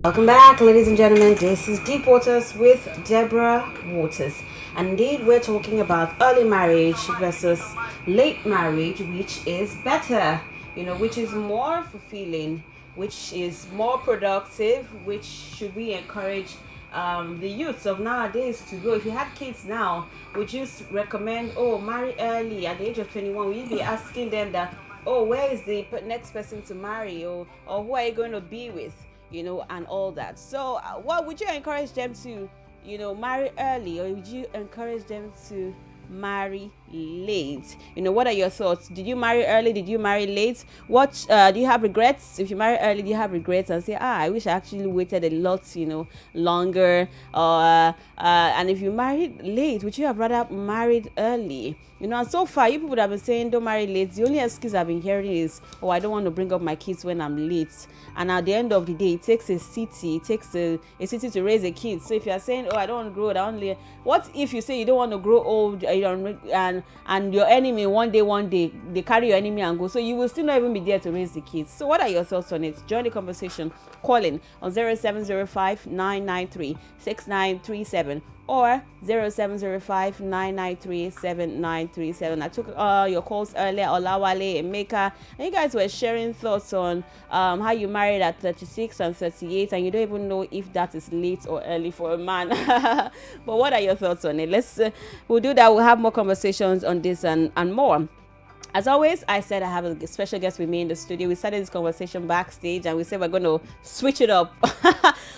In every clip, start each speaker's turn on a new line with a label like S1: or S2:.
S1: Welcome back, ladies and gentlemen. This is Deep Waters with Deborah Waters. And indeed, we're talking about early marriage versus late marriage, which is better, which is more fulfilling, which is more productive, which should we encourage the youths of nowadays to go. If you have kids now, would you recommend, marry early at the age of 21? Will you be asking them that, where is the next person to marry, or who are you going to be with? And all that. So, what would you encourage them to, marry early, or would you encourage them to marry late? What are your thoughts? Did you marry early? Did you marry late? What do you have regrets? If you marry early, do you have regrets and say, I wish I actually waited a lot, longer? And if you married late, would you have rather married early? And so far, you people have been saying don't marry late. The only excuse I've been hearing is, I don't want to bring up my kids when I'm late. And at the end of the day, it takes a city to raise a kid. So if you're saying, I don't want to grow old, what if you say you don't want to grow old, and your enemy one day they carry your enemy and go, so you will still not even be there to raise the kids? So what are your thoughts on it? Join the conversation calling on 0705 993 6937 or 0705-993-7937. I took your calls earlier, Olawale, Emeka, and you guys were sharing thoughts on how you married at 36 and 38, and you don't even know if that is late or early for a man. But what are your thoughts on it? We'll do that. We'll have more conversations on this and more. As always, I said I have a special guest with me in the studio. We started this conversation backstage, and we said we're going to switch it up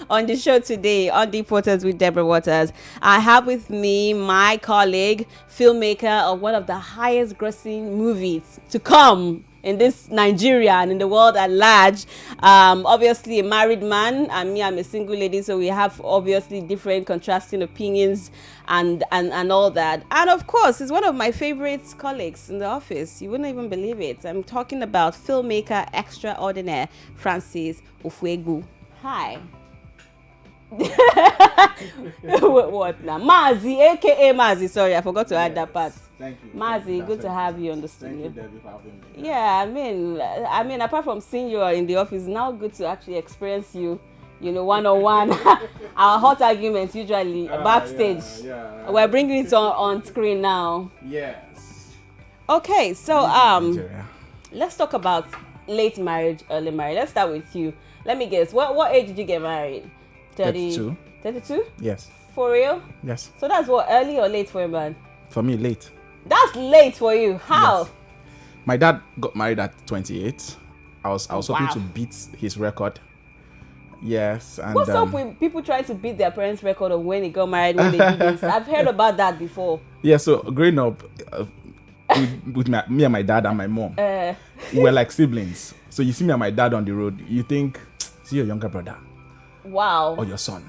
S1: on the show today on Deep Waters with Deborah Waters. I have with me my colleague, filmmaker of one of the highest grossing movies to come in this Nigeria and in the world at large. Obviously a married man, and me, I'm a single lady, so we have obviously different contrasting opinions and all that. And of course, he's one of my favorite colleagues in the office. You wouldn't even believe it. I'm talking about filmmaker extraordinaire Francis Ofuegbu. Hi. What now? Mazi, aka Mazi. Sorry, I forgot to add that part.
S2: Thank you.
S1: Mazi, good to have you on the studio.
S2: Thank you, Debbie, for having me.
S1: Yeah, I mean, apart from seeing you in the office, now good to actually experience you, one-on-one. Our hot arguments usually backstage.
S2: Yeah.
S1: We're bringing it on screen now.
S2: Yes.
S1: Okay, so let's talk about late marriage, early marriage. Let's start with you. Let me guess. What age did you get married?
S2: 32.
S1: 32?
S2: Yes.
S1: For real?
S2: Yes.
S1: So that's what, early or late for a man?
S2: For me, late.
S1: That's late for you. How?
S2: Yes. My dad got married at 28. I was hoping to beat his record. Yes. And
S1: what's up with people trying to beat their parents' record of when they got married, when they did this? I've heard about that before.
S2: Yeah, so growing up with me and my dad and my mom, we were like siblings. So you see me and my dad on the road, you think, see your younger brother.
S1: Wow.
S2: Or your son.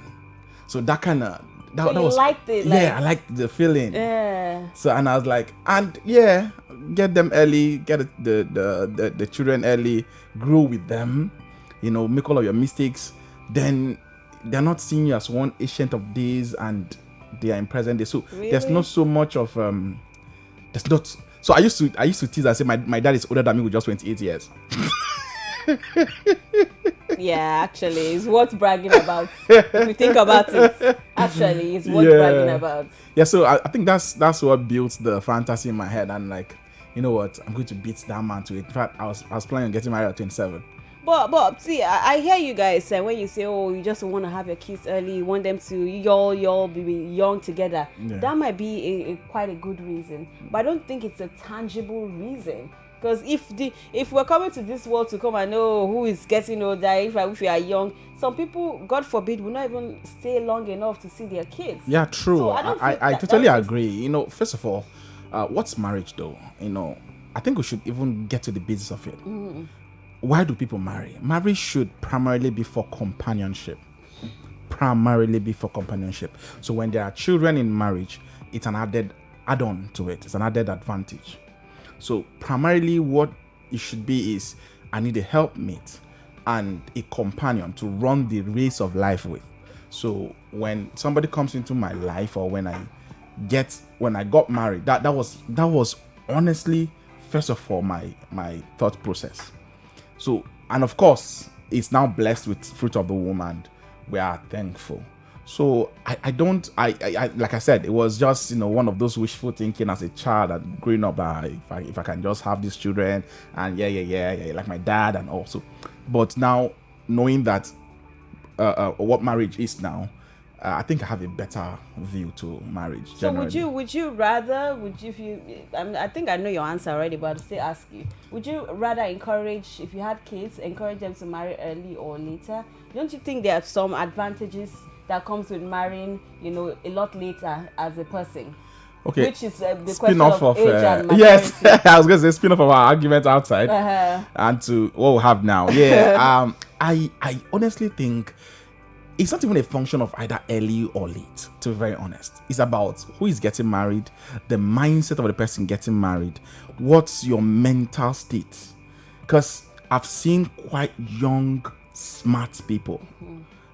S2: So that kind of...
S1: So you liked it?
S2: Yeah, I liked the feeling.
S1: Yeah.
S2: So, and I was like, get them early, get the children early, grow with them, make all of your mistakes. Then they're not seeing you as one ancient of days, and they are in present day. So
S1: really?
S2: There's not so much of there's not. So I used to tease and say my dad is older than me with just 28 years.
S1: Yeah, actually, it's worth bragging about. If you think about it, actually, it's worth bragging about.
S2: Yeah, so I think that's what built the fantasy in my head, and like, you know what, I'm going to beat that man to it. In fact, I was planning on getting married at 27.
S1: But see, I hear you guys say when you say, you just want to have your kids early, you want them to y'all be young together. Yeah. That might be quite a good reason, but I don't think it's a tangible reason. Because if we're coming to this world to come and know who is getting older, if we are young, some people, God forbid, will not even stay long enough to see their kids.
S2: Yeah, true. So I totally agree. First of all, what's marriage though? I think we should even get to the basis of it. Mm. Why do people marry? Marriage should primarily be for companionship. So when there are children in marriage, it's an added add-on to it. It's an added advantage. So primarily what it should be is, I need a helpmate and a companion to run the race of life with. So when somebody comes into my life, or when I got married, that was honestly, first of all, my thought process. So, and of course, it's now blessed with fruit of the womb, and we are thankful. So I don't like I said, it was just one of those wishful thinking as a child and growing up. If I can just have these children and yeah, like my dad and also, but now knowing that what marriage is now, I think I have a better view to marriage.
S1: So
S2: generally.
S1: would you rather, if you, I think I know your answer already, but I'll still ask you, would you rather encourage, if you had kids, encourage them to marry early or later? Don't you think there are some advantages that comes with marrying, a lot later as a person?
S2: Okay.
S1: Which is the
S2: spin
S1: question
S2: off
S1: of age and maturity.
S2: yes, I was going to say spin off of our argument outside and to what we have now. Yeah. I honestly think it's not even a function of either early or late, to be very honest. It's about who is getting married, the mindset of the person getting married, what's your mental state. Because I've seen quite young, smart people,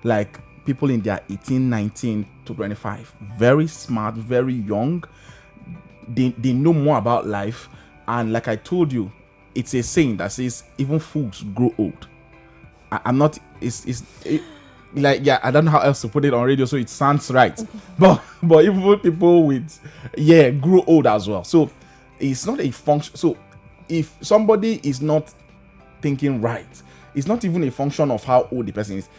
S2: like people in their 18, 19 to 25, very smart, very young. They know more about life. And like I told you, it's a saying that says even fools grow old. I'm not, like, yeah, I don't know how else to put it on radio so it sounds right. but even people with grow old as well. So it's not a function. So if somebody is not thinking right, it's not even a function of how old the person is.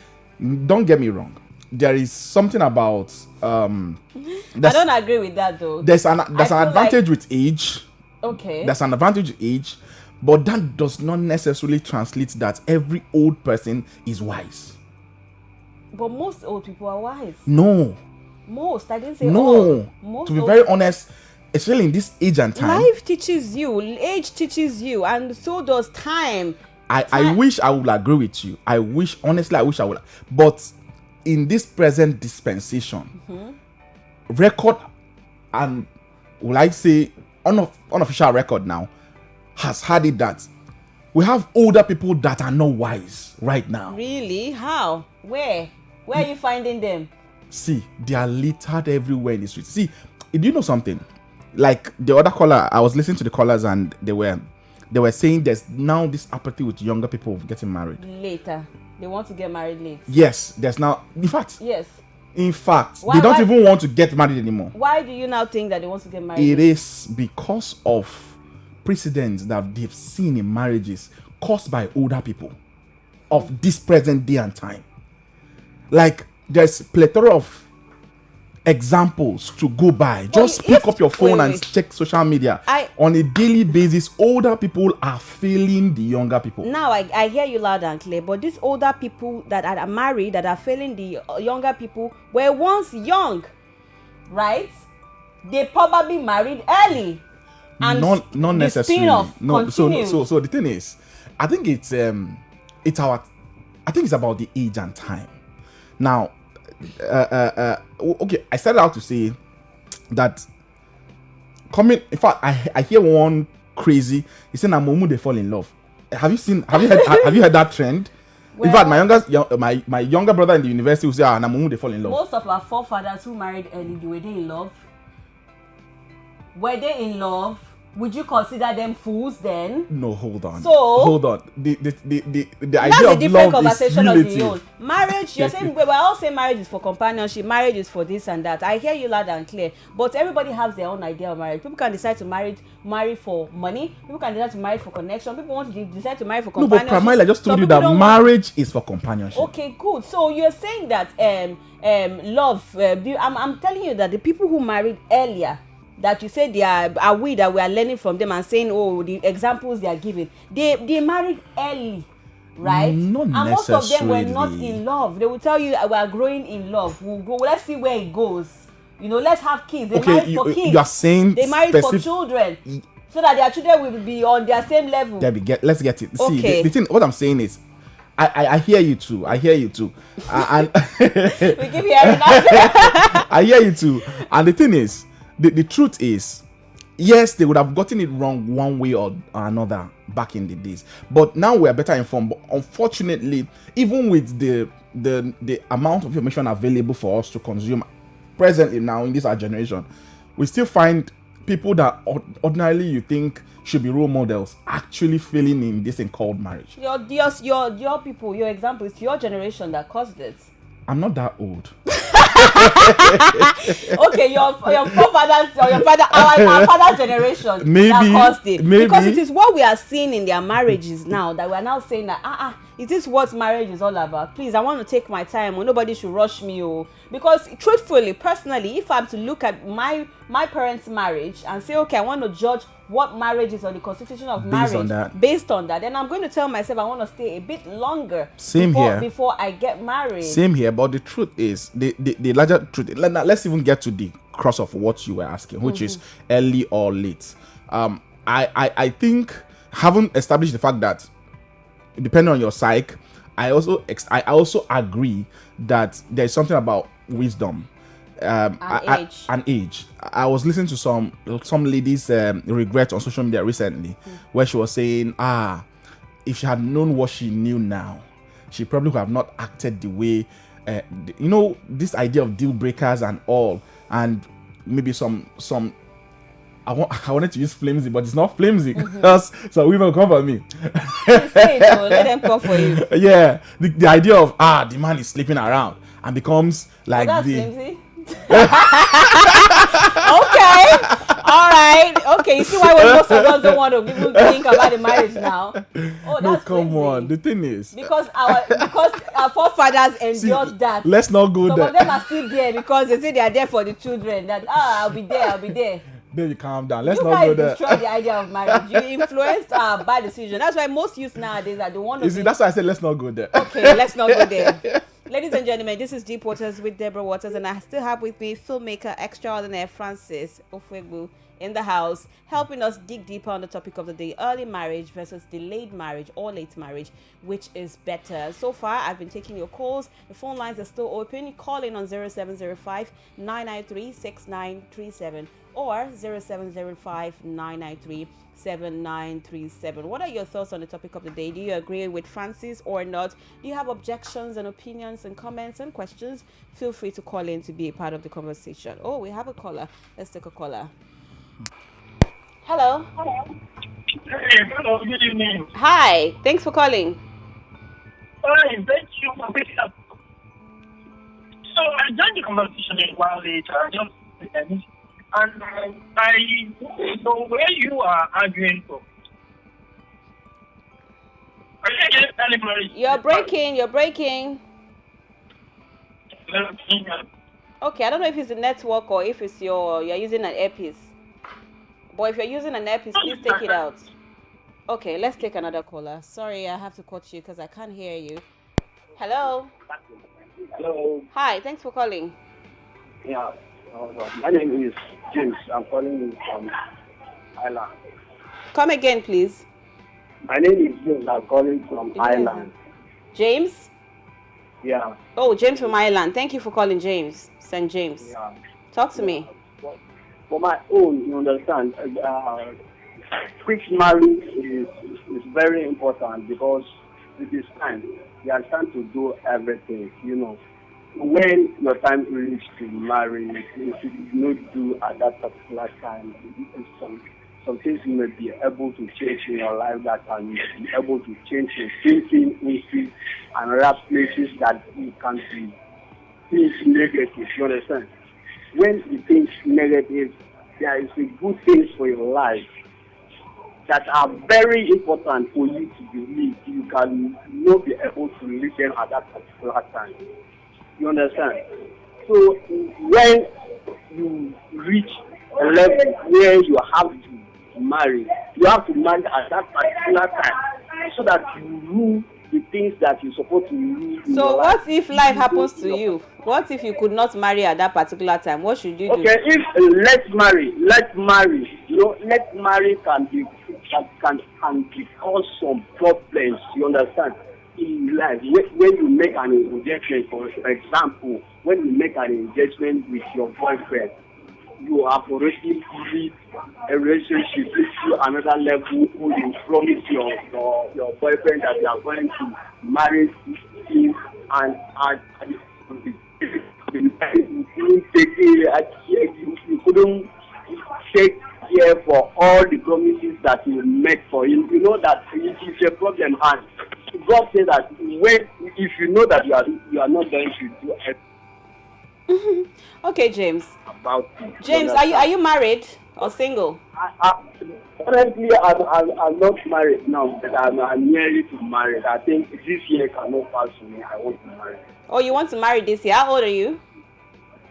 S2: Don't get me wrong, there is something about
S1: I don't agree with that though.
S2: There's an advantage with age.
S1: Okay.
S2: There's an advantage with age, but that does not necessarily translate that every old person is wise.
S1: But most old people are wise.
S2: No.
S1: Most. I didn't say
S2: no.
S1: all. Most.
S2: To be very honest, especially in this age and time.
S1: Life teaches you. Age teaches you. And so does time.
S2: I wish I would agree with you. I wish I would. But in this present dispensation, record and will I say unofficial record now has had it that we have older people that are not wise right now.
S1: Really? How? Where are you finding them?
S2: See, they are littered everywhere in the street. See, do you know something? Like the other caller, I was listening to the callers and they were saying there's now this apathy with younger people getting married
S1: later. They want to get married late.
S2: Yes, there's now. In fact,
S1: yes.
S2: In fact, they don't even want to get married anymore.
S1: Why do you now think that they want to get married?
S2: It is because of precedents that they've seen in marriages caused by older people of this present day and time. Like there's a plethora of examples to go by. Just pick up your phone and check social media. On a daily basis, older people are failing the younger people.
S1: Now I hear you loud and clear, but these older people that are married, that are failing the younger people, were once young, right? They probably married early. And
S2: not necessarily. No. So the thing is, I think it's about the age and time. Now, okay, I started out to say that in fact, I hear one crazy. He said, "Namumu they fall in love." Have you heard that trend? Well, in fact, my younger brother in the university will say, "Namumu they fall in love."
S1: Most of our forefathers who married early, were they in love? Were they in love? Would you consider them fools then?
S2: No, hold on.
S1: So
S2: hold on. The idea of love conversation is relative.
S1: Marriage, you're saying we're all saying marriage is for companionship, marriage is for this and that. I hear you loud and clear. But everybody has their own idea of marriage. People can decide to marry for money. People can decide to marry for connection. People want to decide to marry for companionship.
S2: No, but primarily I just told you that marriage is for companionship.
S1: Okay, good. So you're saying that love. I'm telling you that the people who married earlier, that you say we are learning from them and saying, the examples they are giving, they married early, right?
S2: Not
S1: and most of them were not
S2: necessarily.
S1: in love. They will tell you we are growing in love. We'll go. Let's see where it goes. Let's have kids. They married for kids.
S2: You are saying
S1: they married for children, so that their children will be on their same level.
S2: Let's get it.
S1: Okay.
S2: See, the thing. What I'm saying is, I hear you too. And
S1: we keep hearing that.
S2: I hear you too. And the thing is, the truth is, yes, they would have gotten it wrong one way or another back in the days, but now we are better informed. But unfortunately, even with the amount of information available for us to consume presently now in this our generation, we still find people that ordinarily you think should be role models actually failing in this thing called marriage.
S1: Your people, your example, it's your generation that caused it.
S2: I'm not that old.
S1: Okay, your forefathers or your father, our father's generation,
S2: Maybe,
S1: that caused it.
S2: maybe.
S1: Because it is what we are seeing in their marriages now that we are now saying that is this what marriage is all about? Please, I want to take my time. Nobody should rush me. Because truthfully, personally, if I'm to look at my parents' marriage and say, okay, I want to judge what marriage is or the constitution of marriage based on that, then I'm going to tell myself I want to stay a bit longer before I get married.
S2: Same here, but the truth is, the larger truth. Let's even get to the cross of what you were asking, which is early or late. I think, having established the fact that depending on your psyche, I also agree that there's something about wisdom and age. I was listening to some ladies regret on social media recently, where she was saying, if she had known what she knew now, she probably would have not acted the way this idea of deal breakers and all, and maybe some I wanted to use flimsy, but it's not flimsy because some women come for me.
S1: Say it, let them come for you.
S2: Yeah, the idea of the man is sleeping around and becomes like
S1: flimsy. Okay, all right, okay. You see why most of us don't want to even think about the marriage now? Oh, that's
S2: come on. The thing is,
S1: because our forefathers endured that.
S2: Let's not go there.
S1: Some of them are still there because they say they are there for the children. That I'll be there.
S2: Baby, calm down. Let's not go there.
S1: You guys destroy the idea of marriage. You influenced our bad decision. That's why most youth nowadays are the one.
S2: That's why I said let's not go there.
S1: Okay, let's not go there. Ladies and gentlemen, this is Deep Waters with Deborah Waters, and I still have with me filmmaker extraordinaire Francis Ofegbu in the house, helping us dig deeper on the topic of the day: early marriage versus delayed marriage or late marriage, which is better. So far, I've been taking your calls. The phone lines are still open. Call in on 0705 993 6937 or 0705 993 7937. What are your thoughts on the topic of the day? Do you agree with Francis or not? Do you have objections and opinions and comments and questions? Feel free to call in to be a part of the conversation. Oh, we have a caller. Let's take a caller. Hello.
S3: Hey, hello, good evening.
S1: Hi, thanks for calling.
S3: Fine, thank you for picking up. So I joined the conversation a while later, and I know where you are arguing for. Are you against early marriage?
S1: You're breaking. Okay, I don't know if it's the network or if it's you're using an earpiece. But if you're using an earpiece, please take it out. Okay, let's take another caller. Sorry, I have to cut you because I can't hear you. Hello.
S4: Hello.
S1: Hi, thanks for calling.
S4: Yeah. My name is James. I'm calling you from Ireland.
S1: Come again, please.
S4: My name is James. I'm calling from Ireland.
S1: James?
S4: Yeah.
S1: Oh, James from Ireland. Thank you for calling, James. St. James.
S4: Yeah.
S1: Talk to me.
S4: For my own, you understand, quick marriage is very important because it is time. You are trying to do everything, When your time reaches to marry, you should not do at that particular time. Some things you may be able to change in your life that can be able to change your thinking into another places that you can be things negative, you understand? When you think negative, there is a good things for your life that are very important for you to believe. You can not be able to listen at that particular time. You understand? So when you reach a level where you have to marry, you have to marry at that particular time so that you rule the things that you're supposed to rule.
S1: So what if life happens to you? What if you could not marry at that particular time? What should you do?
S4: Okay, if let's marry, let marry can cause some problems, you understand? In life, when you make an engagement, for example, when you make an engagement with your boyfriend, you have already built a relationship to another level. You promise your boyfriend that you are going to marry him, and you couldn't take care for all the promises that you make for him. You know that it is a problem, and God says that when if you know that you are not going to do everything
S1: Okay, James.
S4: about it.
S1: James, are you married or single?
S4: Currently, I'm not married now, but I'm nearly to marry. I think this year cannot pass me. I want to marry.
S1: Oh, you want to marry this year? How old are you?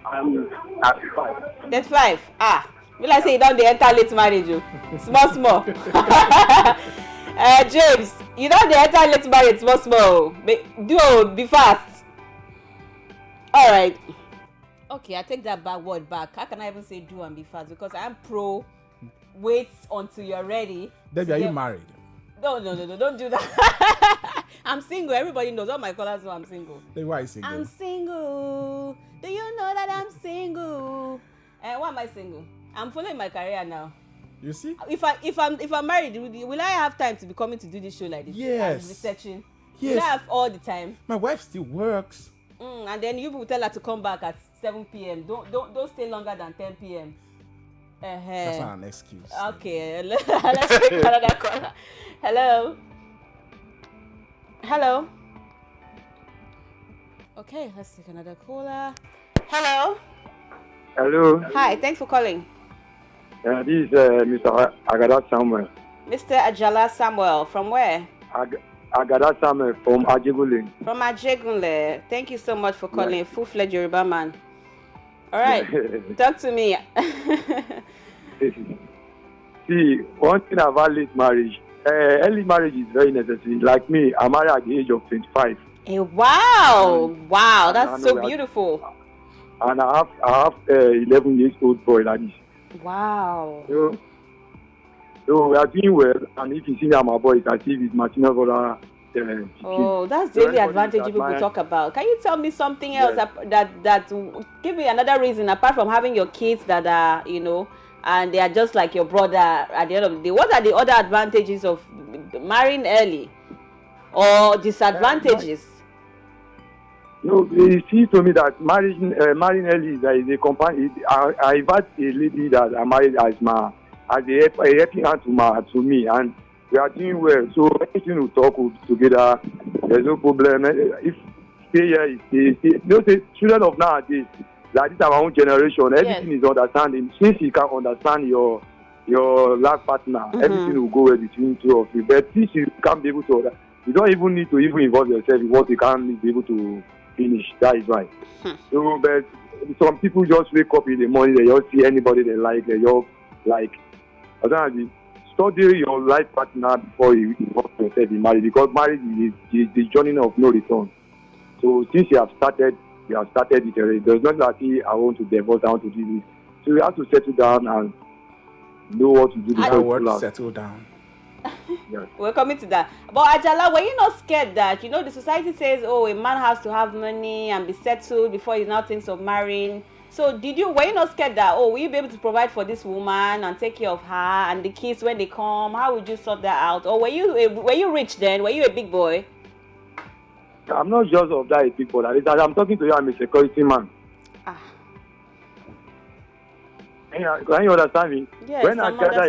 S4: I'm 35.
S1: 35. Ah, will I say you don't enter late marriage? You small. James, you don't enter late marriage small. Be fast. All right. Okay, I take that word back. How can I even say do and be fast? Because I am pro. Wait until you're ready.
S2: Debbie, are you married?
S1: No, don't do that. I'm single. Everybody knows. All my callers know I'm single.
S2: Then why are you single?
S1: I'm single. Do you know that I'm single? Why am I single? I'm following my career now.
S2: You see?
S1: If I'm married, will I have time to be coming to do this show like this?
S2: Yes.
S1: And researching.
S2: Yes.
S1: Will I have all the time?
S2: My wife still works.
S1: And then you will tell her to come back at 7 p.m. Don't stay longer than 10 p.m.
S2: That's not an excuse.
S1: Okay, let's take another caller. Hello. Okay, let's take another caller. Hello. Hi, thanks for calling.
S5: This is Mr. Agada Samuel.
S1: Mr. Ajala Samuel, from where?
S5: Agada Samuel from Ajegule.
S1: From Ajegunle. Thank you so much for calling. Yeah. Full-fledged Yoruba man. All right, talk to me.
S5: See, one thing about late marriage, early marriage is very necessary. Like me, I'm married at the age of 25.
S1: Hey, wow, that's so beautiful.
S5: And I have 11 years old boy like this.
S1: Wow.
S5: So we are doing well, and if you see my boy, it's as if it's my senior brother.
S1: Oh, that's the only advantage people talk about. Can you tell me something else that give me another reason apart from having your kids that are, and they are just like your brother at the end of the day? What are the other advantages of marrying early or disadvantages?
S5: No, it seems to me that marrying early is a company. I invite a lady that I married as a helping hand to me, and we are doing well. So anything we talk together, there's no problem. If stay here, stay. Children of nowadays, like this our own generation, everything is understanding. Since you can understand your life partner, everything will go well between two of you. But since you can't be able to, you don't even need to involve yourself in what you can't be able to finish. That is right. So, but some people just wake up in the morning, they just see anybody they like, they just like. I don't know. Study your life partner before you involve yourself in marriage, because marriage is the journey of no return. So since you have started it already. There's not like I want to divorce, I want to do this. So you have to settle down and know what to do before you
S2: settle down.
S5: Yes.
S1: We're coming to that. But Ajala, were you not scared that, the society says, oh, a man has to have money and be settled before he now thinks of marrying? So were you not scared that, will you be able to provide for this woman and take care of her and the kids when they come? How would you sort that out? Or were you rich then? Were you a big boy?
S5: I'm not just of that a big boy. I'm talking to you, I'm a security man. Can you understand me?
S1: Yes,
S5: when I gather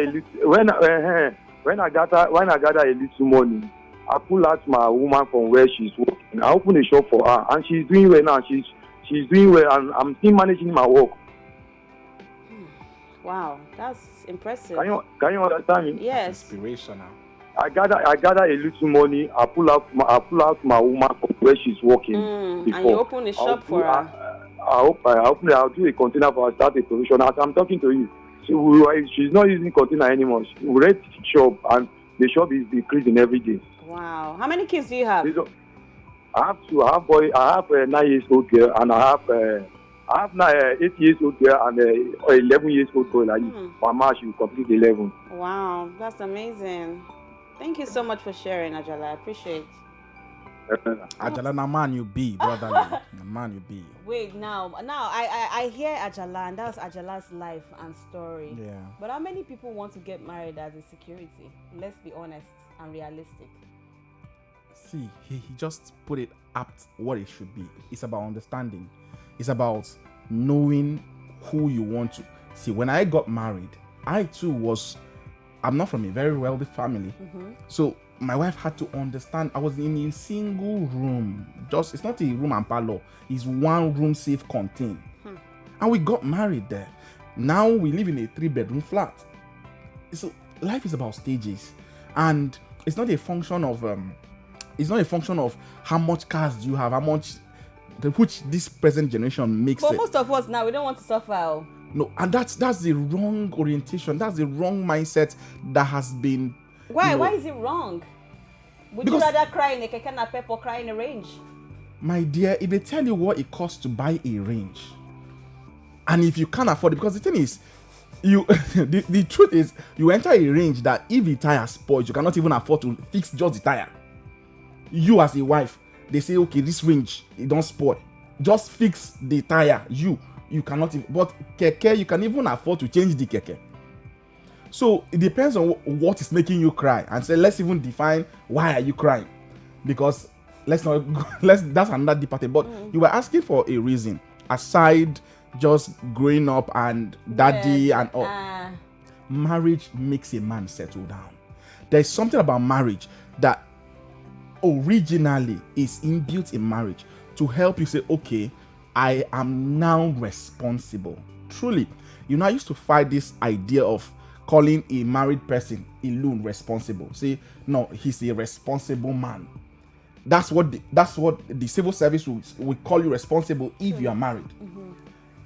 S5: a little money, I pull out my woman from where she's working. I open a shop for her, and she's doing well now. She's doing well, and I'm still managing my work.
S1: Wow, that's impressive.
S5: Can you understand me?
S1: Yes.
S2: That's inspirational.
S5: I gather a little money. I pull out my woman from where she's working.
S1: And you open a shop for her.
S5: I'll do a container for her, start a provision. As I'm talking to you, she's not using container anymore. We rent the shop, and the shop is increasing every day.
S1: Wow. How many kids do you have?
S5: I have two. I have a 9-year-old girl, and I have 8-year-old girl and 11-year-old boy. Like Mama, she will complete 11.
S1: Wow, that's amazing. Thank you so much for sharing, Ajala. I appreciate it.
S2: Ajala, na man you be, brotherly. Na man you be.
S1: Wait, now I hear Ajala, and that's Ajala's life and story.
S2: Yeah.
S1: But how many people want to get married as a security? Let's be honest and realistic.
S2: See, he just put it at what it should be. It's about understanding. It's about knowing who you want to. See, when I got married, I too was I'm not from a very wealthy family. So my wife had to understand I was in a single room. Just, it's not a room and parlor. It's one room, safe contained. And we got married there. Now we live in a 3-bedroom flat. So life is about stages. And it's not a function of how much cars do you have, how much, which this present generation makes
S1: But
S2: it.
S1: most of us now, we don't want to suffer.
S2: No, and that's the wrong orientation. That's the wrong mindset that has been.
S1: Why?
S2: You know,
S1: Why is it wrong? Would you
S2: because-
S1: rather cry in a keke napep or cry in a range?
S2: My dear, if they tell you what it costs to buy a range, and if you can't afford it, because the thing is, you the truth is, you enter a range that if the tire spoils, you cannot even afford to fix just the tire. You as a wife, they say, okay, this range, it don't spoil, just fix the tire. You cannot even, but keke, you can even afford to change the keke. So it depends on what is making you cry, and say, let's even define why are you crying, because that's another deeper thing. But you were asking for a reason aside just growing up and daddy and all. Marriage makes a man settle down. There's something about marriage that originally is inbuilt in marriage to help you say, okay, I am now responsible. Truly, I used to fight this idea of calling a married person alone responsible. Say, no, he's a responsible man. That's what the civil service will call you responsible if you are married.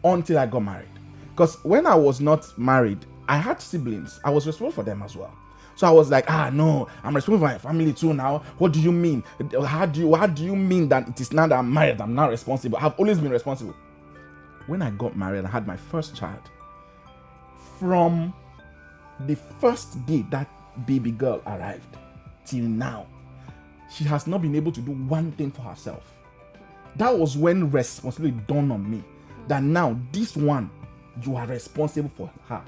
S2: Until I got married. Because when I was not married, I had siblings. I was responsible for them as well. So I was like, no, I'm responsible for my family too now. What do you mean? How do you mean that it is now that I'm married, I'm not responsible? I've always been responsible. When I got married, I had my first child. From the first day that baby girl arrived till now, she has not been able to do one thing for herself. That was when responsibility dawned on me. That now, this one, you are responsible for her.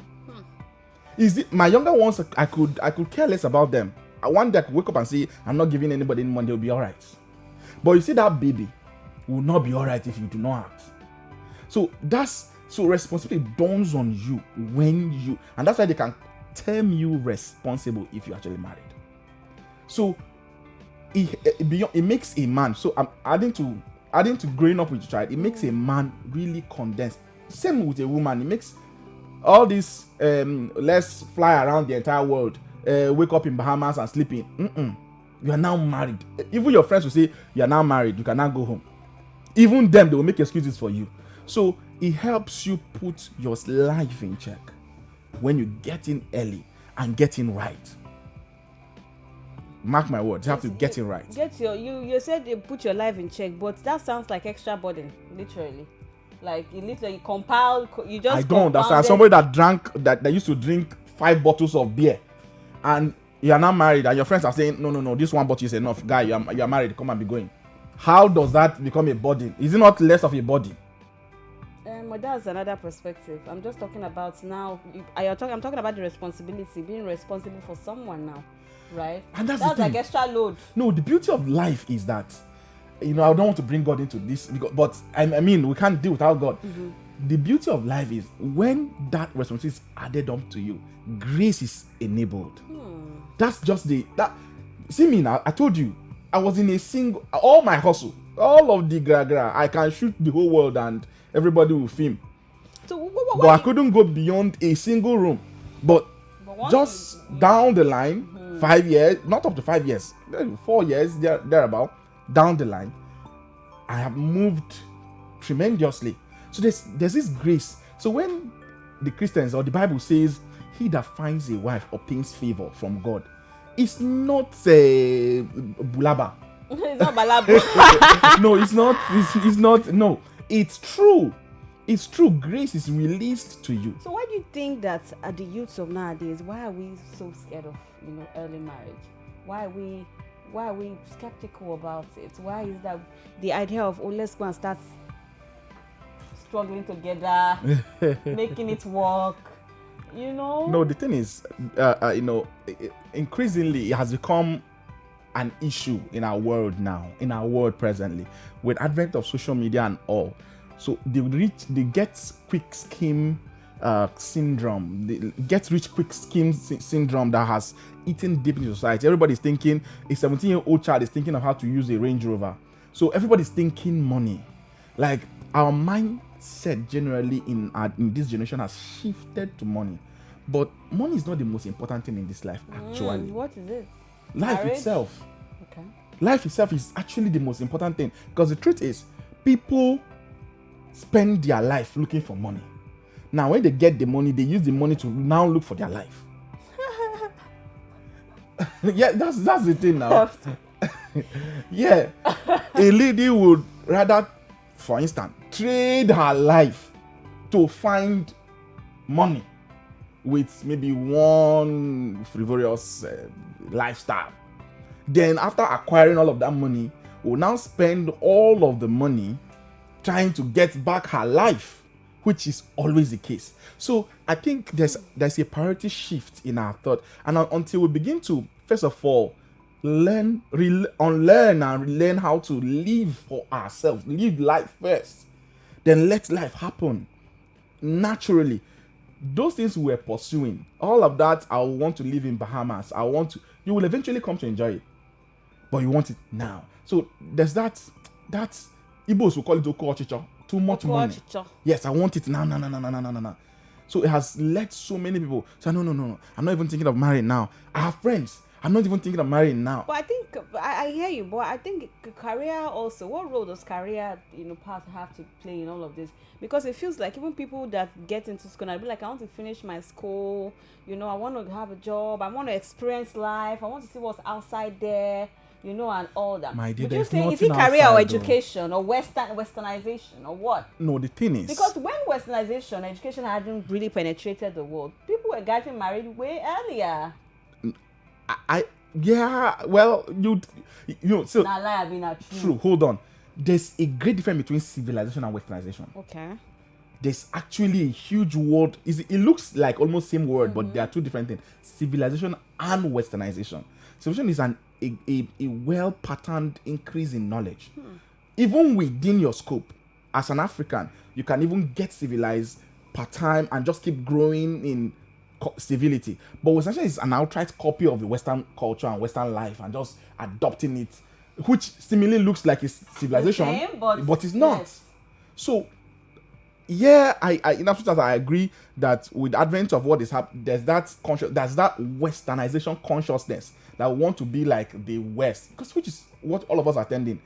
S2: Is it my younger ones? I could care less about them. One day I could wake up and say, I'm not giving anybody any money, they'll be alright. But you see, that baby will not be alright if you do not act. So responsibility dawns on you and that's why they can term you responsible if you're actually married. So it makes a man. So I'm adding to growing up with a child. It makes a man really condensed. Same with a woman. It makes all this let's fly around the entire world, wake up in Bahamas and sleeping. You are now married. Even your friends will say you are now married, you can now go home. Even them, they will make excuses for you. So it helps you put your life in check when you get in early and get in right. Mark my words, you have to get it right.
S1: You said you put your life in check, but that sounds like extra burden, literally. Like you literally compile. You just.
S2: I don't understand. Somebody that used to drink 5 bottles of beer, and you are now married, and your friends are saying, no, this 1 bottle is enough. Guy, you are married. Come and be going. How does that become a burden? Is it not less of a burden?
S1: But that's another perspective. I'm just talking about now. I'm talking about the responsibility, being responsible for someone now. Right,
S2: and that's
S1: like extra load.
S2: No, the beauty of life is that, I don't want to bring God into this, but I mean, we can't deal without God. The beauty of life is when that responsibility is added up to you, grace is enabled. That's just see me now. I told you, I was in a single, all my hustle, all of the gra, I can shoot the whole world and everybody will film.
S1: So,
S2: but I couldn't go beyond a single room. But just down the line, 5 years, not up to 5 years, 4 years, thereabout, down the line, I have moved tremendously. So there's this grace. So when the Christians or the Bible says, he that finds a wife obtains favor from God, it's not a bulaba.
S1: It's not balabo.
S2: No, it's not. It's not. No, it's true. It's true. Grace is released to you.
S1: So why do you think that at the youths of nowadays, why are we so scared of early marriage? Why are we skeptical about it? Why is that the idea of let's go and start struggling together, making it work?
S2: No, the thing is, increasingly it has become an issue in our world now, in our world presently, with advent of social media and all. So they get quick scheme syndrome, the get rich quick scheme syndrome that has eaten deep into society. Everybody's thinking, a 17-year-old child is thinking of how to use a Range Rover. So everybody's thinking money. Like, our mindset generally in this generation has shifted to money. But money is not the most important thing in this life, actually.
S1: What is it?
S2: Life
S1: Marriage?
S2: itself.
S1: Okay.
S2: Life itself is actually the most important thing. Because the truth is, people spend their life looking for money. Now, when they get the money, they use the money to now look for their life. Yeah, that's the thing now. Yeah. A lady would rather, for instance, trade her life to find money with maybe one frivolous lifestyle. Then after acquiring all of that money, will now spend all of the money trying to get back her life, which is always the case. So I think there's a priority shift in our thought, and until we begin to, first of all, unlearn and relearn how to live for ourselves, live life first, then let life happen naturally. Those things we're pursuing, all of that, I want to live in Bahamas, you will eventually come to enjoy it, but you want it now. So there's that Igbos will call it Okochicho, too much money. Yes, I want it now. So it has led so many people say, no, I'm not even thinking of marrying now. I have friends, I'm not even thinking of marrying now.
S1: But I think I hear you, but I think career also. What role does career, path have to play in all of this? Because it feels like even people that get into school, I'll be like, I want to finish my school. I want to have a job. I want to experience life. I want to see what's outside there. And all that.
S2: My dear,
S1: but you're
S2: there's
S1: saying, is it
S2: nothing
S1: career
S2: outside,
S1: or education or westernization or what?
S2: No, the thing is,
S1: because when westernization, education hadn't really penetrated the world, people were getting married way earlier.
S2: So
S1: Nah, lie, be not
S2: true. Hold on. There's a great difference between civilization and westernization.
S1: Okay.
S2: There's actually a huge word. It looks like almost same word, but they are two different things. Civilization and westernization. Civilization is a well-patterned increase in knowledge. Even within your scope, as an African, you can even get civilized part-time and just keep growing in civility. But westernization is an outright copy of the Western culture and Western life and just adopting it, which seemingly looks like it's civilization,
S1: same, but
S2: it's not.
S1: Yes.
S2: So, yeah, I in absolute I agree that with the advent of what is happening, there's that westernization consciousness that want to be like the West, because which is what all of us are attending.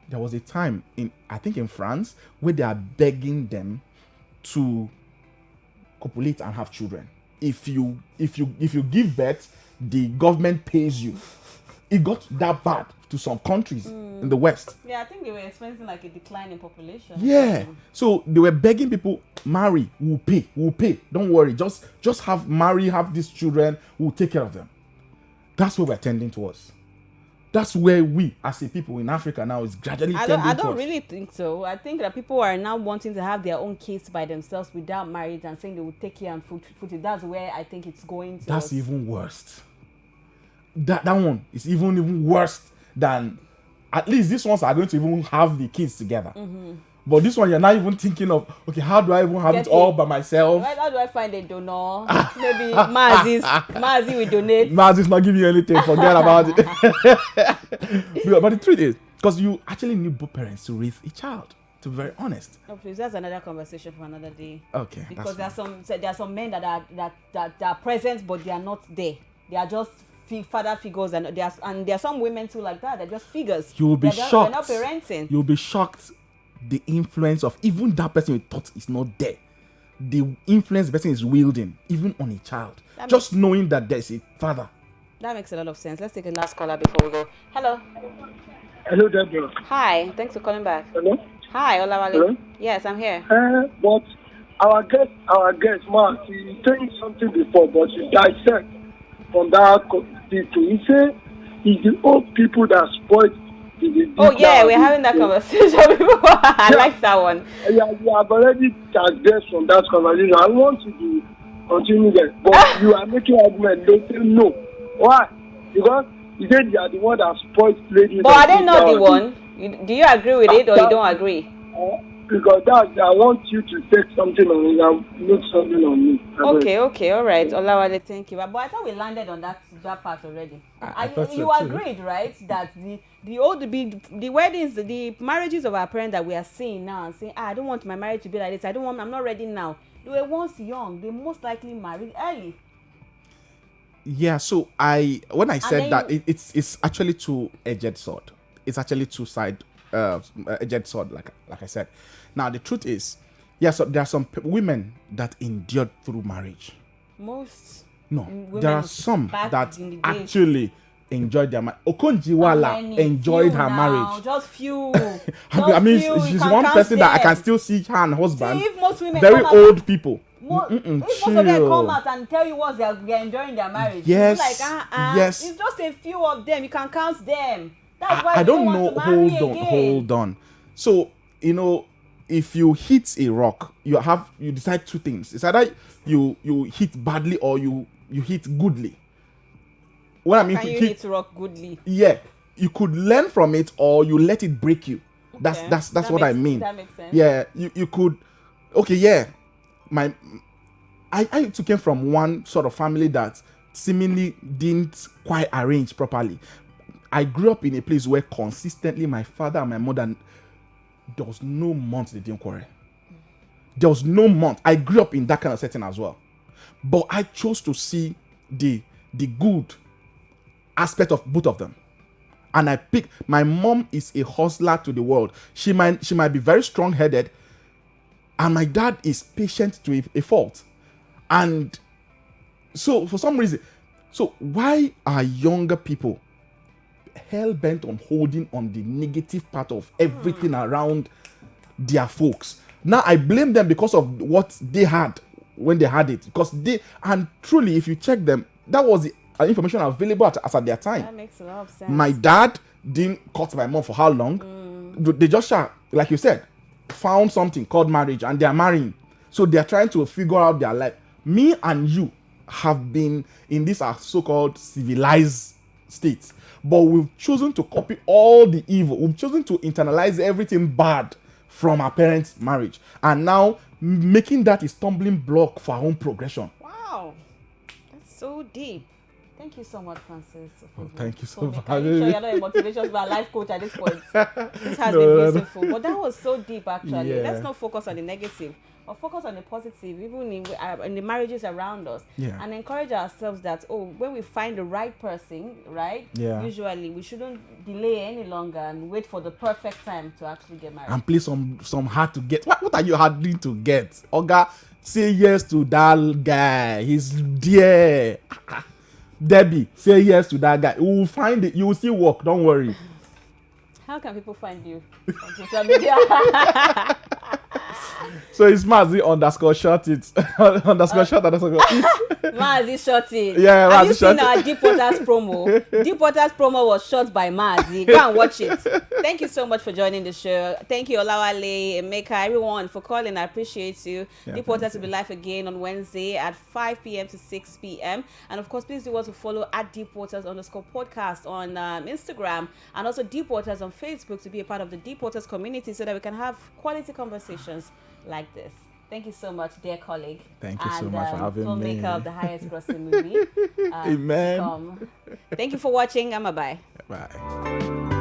S2: There was a time in France where they are begging them to copulate and have children. If you give birth, the government pays you. It got that bad to some countries in the West.
S1: Yeah, I think they were experiencing like a decline in population.
S2: Yeah. So they were begging people, marry, we'll pay. Don't worry. Just have these children, we'll take care of them. That's where we're tending towards. That's where we, as a people in Africa now, is gradually tending towards.
S1: I don't really think so. I think that people are now wanting to have their own kids by themselves without marriage and saying they will take care and foot it. That's where I think it's going to.
S2: That's even worse. That one is even worse than, at least these ones are going to even have the kids together. But this one, you're not even thinking of, okay, how do I even have it all by myself?
S1: Right, how do I find a donor? Maybe Mazi will donate.
S2: Mazi's not giving you anything, forget about it. But the truth is, because you actually need both parents to raise a child, to be very honest.
S1: No, please, that's another conversation for another day.
S2: Okay.
S1: Because there are some men that are present, but they are not there. They are just father figures, and there are some women too like that. They're just figures.
S2: You will be shocked.
S1: They're not parenting.
S2: You'll be shocked. The influence of even that person you thought is not there, the influence the person is wielding even on a child, just knowing that there's a father.
S1: That makes a lot of sense. Let's take a last caller before we go. Hello,
S3: Deborah.
S1: Hi, thanks for calling back.
S3: Hello.
S1: Hi, Olawale.
S3: Hello.
S1: Yes, I'm here.
S3: But our guest, Mark, he's saying something before, but he dissect from that people. He say it's the old people that spoil.
S1: Oh yeah, we're having that conversation before. I like that one.
S3: Yeah, you have already digressed from that conversation. I want you to continue that, but you are making argument. They say no. Why? Because you said you are the one that spoils ladies.
S1: But are they not the one? Do you agree with it or you don't agree?
S6: because that I want you to take something on me and make something on me.
S1: Okay, all right. Olawale, thank you. But I thought we landed on that part already.
S2: I thought so
S1: you
S2: too.
S1: agreed, right? That the weddings, the marriages of our parents that we are seeing now and saying, I don't want my marriage to be like this. I'm not ready now. They were once young. They most likely married early.
S2: Yeah, so when I said that, it's actually two-edged sword. It's actually two-side edged sword, like I said. Now the truth is, so there are some women that endured through marriage. There are some that actually enjoyed their marriage. Okonjiwala enjoyed her marriage.
S1: Just few.
S2: I mean, she's one person that I can still see her and husband.
S1: See, if most women
S2: very old people.
S1: If most of them come out and tell you what they're enjoying their marriage,
S2: yes,
S1: yes, it's just a few of them. You can count them. That's why
S2: I don't
S1: know.
S2: Hold on. So if you hit a rock, you decide two things. It's either you hit badly or you hit goodly. What I mean,
S1: can you hit rock goodly?
S2: Yeah, you could learn from it or you let it break you. Okay. That's what I mean.
S1: That makes sense.
S2: Yeah, you could. Okay, yeah. I came from one sort of family that seemingly didn't quite arrange properly. I grew up in a place where consistently my father and my mother, there was no month they didn't quarrel. There was no month. I grew up in that kind of setting as well. But I chose to see the good aspect of both of them. And I picked, my mom is a hustler to the world. She might be very strong-headed, and my dad is patient to a fault. And so for some reason, so why are younger people hell-bent on holding on the negative part of everything around their folks? Now I blame them because of what they had when they had it. Because and truly, if you check them, that was the information available at their time.
S1: That makes a lot of sense.
S2: My dad didn't cut my mom for how long? They just, like you said, found something called marriage and they are marrying. So they are trying to figure out their life. Me and you have been in this so-called civilized state, but we've chosen to copy all the evil. We've chosen to internalize everything bad from our parents' marriage, and now making that a stumbling block for our own progression.
S1: Wow, that's so deep. Thank you so much, Francis.
S2: Thank you so much.
S1: I'm sure you're not a motivation but a life coach at this point. This has been beautiful, but that was so deep actually. Yeah. Let's not focus on the negative, but focus on the positive, even in the marriages around us, and encourage ourselves that when we find the right person, right? Yeah. Usually we shouldn't delay any longer and wait for the perfect time to actually get married.
S2: And play some hard to get. What are you hardly to get? Oga, say yes to that guy. He's dear. Debbie, say yes to that guy. You will find it. You will see work. Don't worry.
S1: How can people find you on social media?
S2: So it's Mazi _ short it _ short _
S1: Mazi short it.
S2: Yeah,
S1: have you
S2: seen
S1: our Deep Waters promo? Deep Waters promo was shot by Mazi. Go and watch it. Thank you so much for joining the show. Thank you, Olawale, Emeka, everyone for calling. I appreciate you. Deep Waters will be live again on Wednesday at 5 p.m. to 6 p.m. And of course, please do want to follow at Deep Waters _podcast on Instagram, and also Deep Waters on Facebook to be a part of the Deep Waters community so that we can have quality conversations like this. Thank you so much, dear colleague.
S2: Thank you so much for having me.
S1: Filmmaker of the highest grossing movie.
S2: Amen.
S1: Thank you for watching. Bye.
S2: Bye.